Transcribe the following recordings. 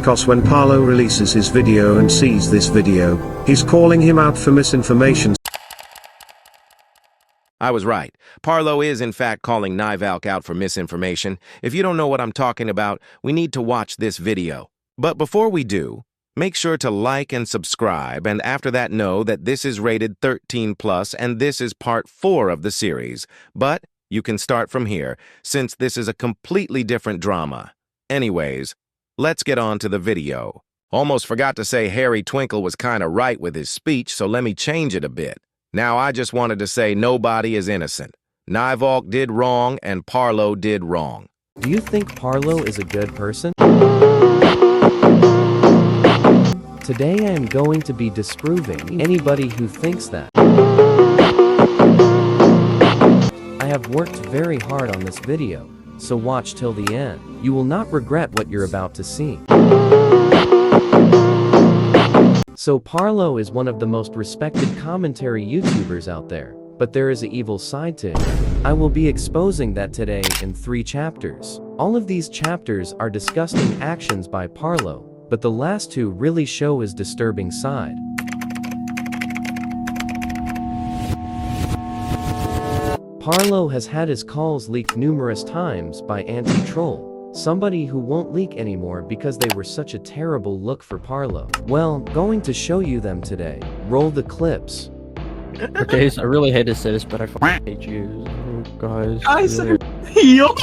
because when Parlo releases his video and sees this video, he's calling him out for misinformation. I was right. Parlo is in fact calling Nyvalk out for misinformation. If you don't know what I'm talking about, we need to watch this video. But before we do, make sure to like and subscribe, and after that know that this is rated 13+ and this is part 4 of the series. But you can start from here, since this is a completely different drama. Anyways, let's get on to the video. Almost forgot to say Harry Twinkle was kinda right with his speech, so let me change it a bit. Now I just wanted to say nobody is innocent. Nyvalk did wrong and Parlo did wrong. Do you think Parlo is a good person? Today I am going to be disproving anybody who thinks that. I have worked very hard on this video, so watch till the end. You will not regret what you're about to see. So Parlo is one of the most respected commentary YouTubers out there, but there is an evil side to him. I will be exposing that today in 3 chapters. All of these chapters are disgusting actions by Parlo, but the last 2 really show his disturbing side. Parlo has had his calls leaked numerous times by anti-troll. Somebody who won't leak anymore because they were such a terrible look for Parlo. Well, going to show you them today. Roll the clips. Okay, so I really hate to say this, but I fucking hate you, guys. Yup!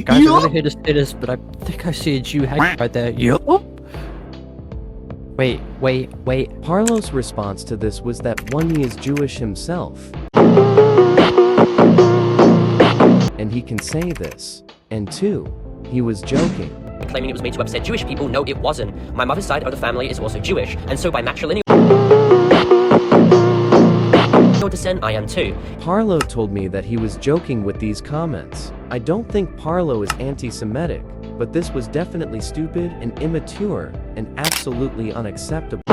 Guys, I really hate to say this, but I think I see a Jew hanging right there. Yup! Wait. Parlo's response to this was that 1, he is Jewish himself, and he can say this, and 2, he was joking. Claiming it was made to upset Jewish people. No, it wasn't. My mother's side of the family is also Jewish, and so by matrilineal descent, I am too. Parlo told me that he was joking with these comments. I don't think Parlo is anti-Semitic, but this was definitely stupid and immature and absolutely unacceptable.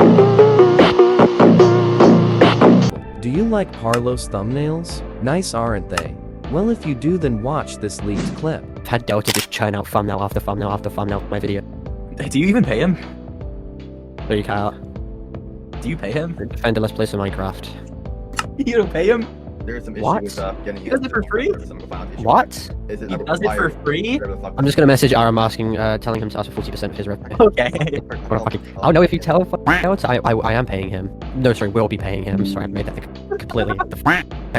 Do you like Parlo's thumbnails? Nice, aren't they? Well, if you do, then watch this leaked clip. I've had Delta just churn out thumbnail after thumbnail after thumbnail for my video. Do you even pay him? There you go. Do you pay him? Defender, let's play some Minecraft. You don't pay him? There's some What? issue with getting He does it for free? What? Is it He does it for free? I'm just gonna message Aram asking, telling him to ask for 40% of his revenue. Okay. Oh no, if you tell him else, I am paying him. No, sorry, we'll be paying him. Sorry, I made that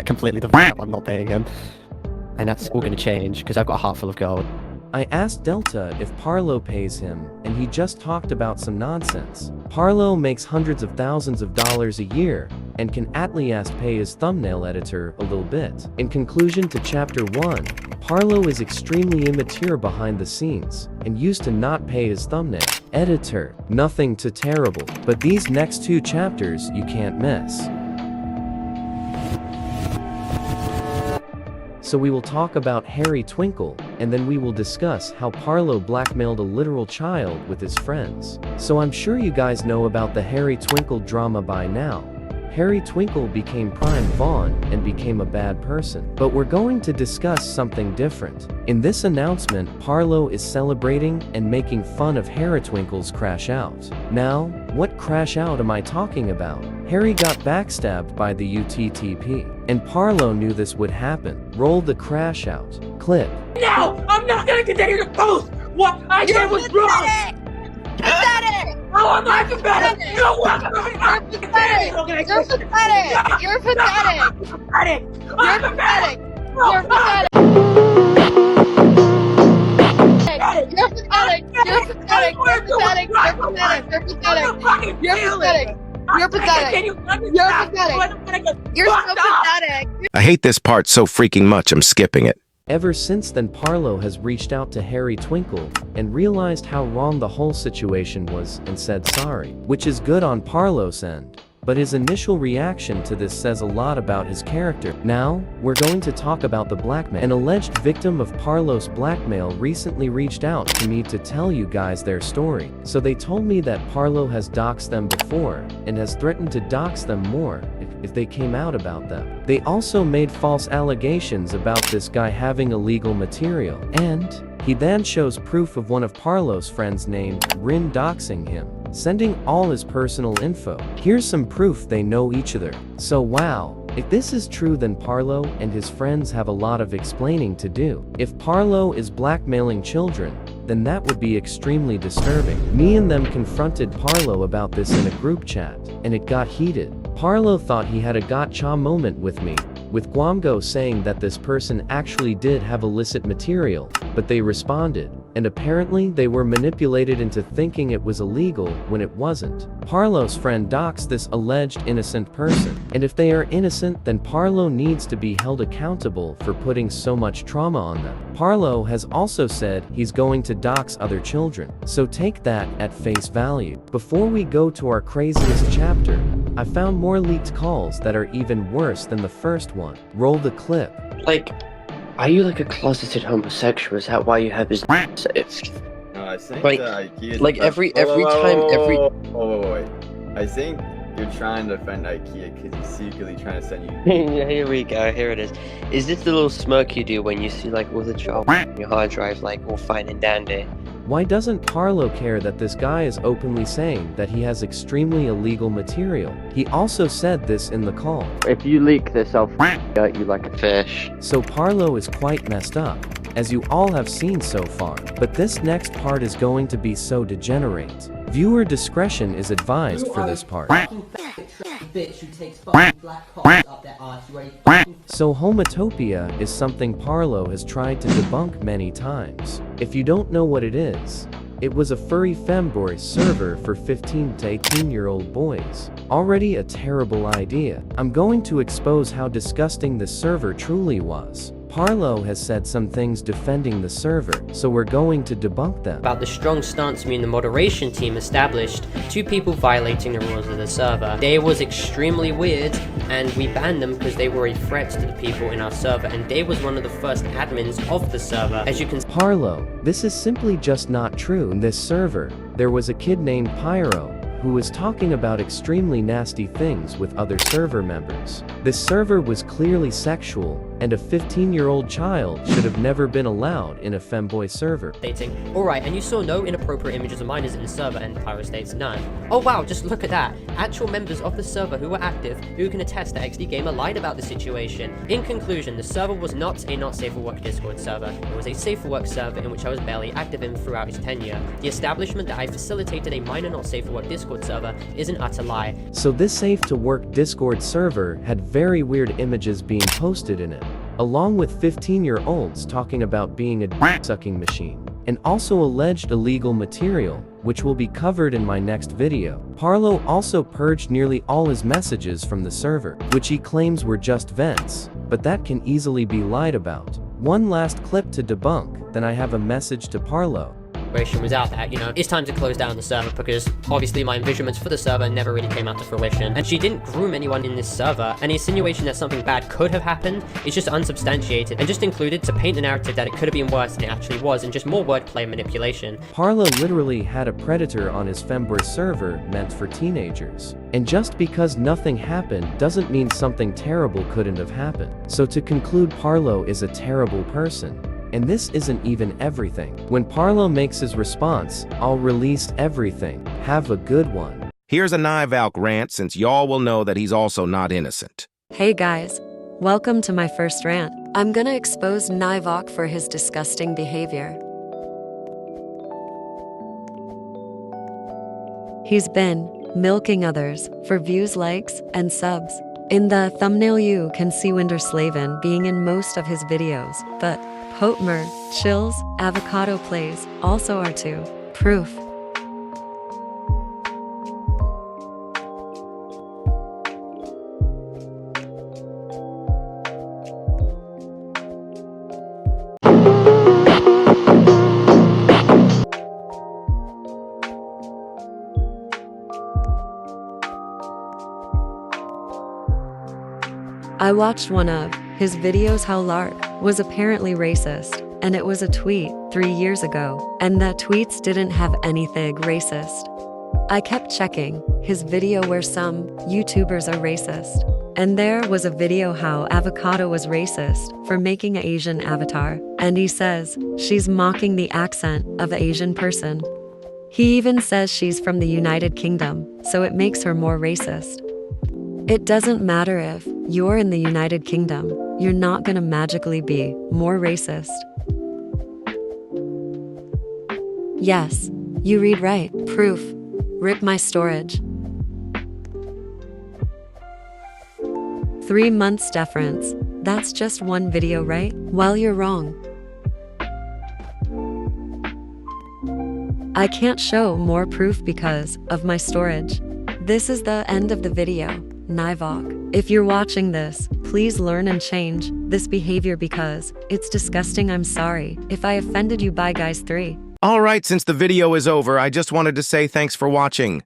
completely I'm not paying him. And that's all gonna change, because I've got a heart full of gold. I asked Delta if Parlo pays him, and he just talked about some nonsense. Parlo makes hundreds of thousands of dollars a year, and can at least pay his thumbnail editor a little bit. In conclusion to chapter 1, Parlo is extremely immature behind the scenes, and used to not pay his thumbnail editor. Nothing too terrible, but these next 2 chapters you can't miss. So we will talk about Harry Twinkle, and then we will discuss how Parlo blackmailed a literal child with his friends. So I'm sure you guys know about the Harry Twinkle drama by now. Harry Twinkle became Prime Vaughn and became a bad person. But we're going to discuss something different. In this announcement, Parlo is celebrating and making fun of Harry Twinkle's crash out. Now, what crash out am I talking about? Harry got backstabbed by the UTTP, and Parlo knew this would happen. Roll the crash out clip. No, I'm not gonna continue to post what I did was wrong. Pathetic! Oh, I'm not pathetic. You're welcome. You're pathetic! You're pathetic! You're pathetic! I'm pathetic. You're pathetic! You're pathetic! You're pathetic! You're pathetic! You're pathetic! You're pathetic! You're pathetic! You're pathetic! You're pathetic! You're so pathetic! I hate this part so freaking much I'm skipping it. Ever since then, Parlo has reached out to Harry Twinkle and realized how wrong the whole situation was and said sorry, which is good on Parlo's end. But his initial reaction to this says a lot about his character. Now, we're going to talk about the blackmail. An alleged victim of Parlo's blackmail recently reached out to me to tell you guys their story. So they told me that Parlo has doxed them before and has threatened to dox them more if they came out about them. They also made false allegations about this guy having illegal material, and He then shows proof of one of Parlo's friends named Rin doxing him, sending all his personal info. Here's some proof they know each other. So wow. If this is true, then Parlo and his friends have a lot of explaining to do. If Parlo is blackmailing children, then that would be extremely disturbing. Me and them confronted Parlo about this in a group chat, and it got heated. Parlo thought he had a gotcha moment with me, with Guamgo saying that this person actually did have illicit material, but they responded, and apparently they were manipulated into thinking it was illegal when it wasn't. Parlo's friend doxed this alleged innocent person, and if they are innocent, then Parlo needs to be held accountable for putting so much trauma on them. Parlo has also said he's going to dox other children, so take that at face value. Before we go to our craziest chapter, I found more leaked calls that are even worse than the first one. Roll the clip. Like, are you like a closeted homosexual? Is that why you have his saved? No, I think Like- IKEA. like every time, Wait. I think you're trying to defend IKEA because he's secretly trying to send you. Here we go, here it is. Is this the little smirk you do when you see like all the child on your hard drive, like all fine and dandy? Why doesn't Parlo care that this guy is openly saying that he has extremely illegal material? He also said this in the call. If you leak this, I'll out you like a fish. So Parlo is quite messed up, as you all have seen so far. But this next part is going to be so degenerate. Viewer discretion is advised for this part. So homotopia is something Parlo has tried to debunk many times. If you don't know what it is, it was a furry femboy server for 15 to 18-year-old boys. Already a terrible idea. I'm going to expose how disgusting this server truly was. Parlo has said some things defending the server, so we're going to debunk them. About the strong stance me and the moderation team established, 2 people violating the rules of the server. They was extremely weird, and we banned them because they were a threat to the people in our server, and they was one of the first admins of the server. As you can Parlo, this is simply just not true. In this server, there was a kid named Pyro, who was talking about extremely nasty things with other server members. This server was clearly sexual, and a 15-year-old child should have never been allowed in a femboy server. stating, alright, and you saw no inappropriate images of minors in the server, and Pyro states none. Oh wow, just look at that. Actual members of the server who were active, who can attest that XD Gamer lied about the situation. In conclusion, the server was not a not safe for work Discord server. It was a safe for work server in which I was barely active in throughout its tenure. The establishment that I facilitated a minor not safe for work Discord server is an utter lie. So this safe to work Discord server had very weird images being posted in it, along with 15-year-olds talking about being a dick-sucking machine, and also alleged illegal material, which will be covered in my next video. Parlo also purged nearly all his messages from the server, which he claims were just vents, but that can easily be lied about. One last clip to debunk, then I have a message to Parlo. Was out that, it's time to close down the server because obviously my envisionments for the server never really came out to fruition. And she didn't groom anyone in this server. Any insinuation that something bad could have happened is just unsubstantiated and just included to paint the narrative that it could have been worse than it actually was, and just more wordplay and manipulation. Parlo literally had a predator on his femboy server meant for teenagers. And just because nothing happened doesn't mean something terrible couldn't have happened. So to conclude, Parlo is a terrible person. And this isn't even everything. When Parlo makes his response, I'll release everything. Have a good one. Here's a Nyvalk rant, since y'all will know that he's also not innocent. Hey guys, welcome to my first rant. I'm gonna expose Nyvalk for his disgusting behavior. He's been milking others for views, likes, and subs. In the thumbnail you can see Winterslaven being in most of his videos, but Potmer, Chills, Avocado Plays also are too. Proof. I watched one of his videos how Lark was apparently racist, and it was a tweet 3 years ago, and that tweets didn't have anything racist. I kept checking his video where some YouTubers are racist, And there was a video how Avocado was racist for making an Asian avatar. And he says she's mocking the accent of an Asian person. He even says she's from the United Kingdom, so it makes her more racist. It doesn't matter if you're in the United Kingdom, you're not gonna magically be more racist. Yes, you read right. Proof. Rip my storage. 3 months deference. That's just one video, right? Well, you're wrong. I can't show more proof because of my storage. This is the end of the video. Nyvalk. If you're watching this, please learn and change this behavior because it's disgusting. I'm sorry if I offended you. Bye guys 3. All right, since the video is over, I just wanted to say thanks for watching.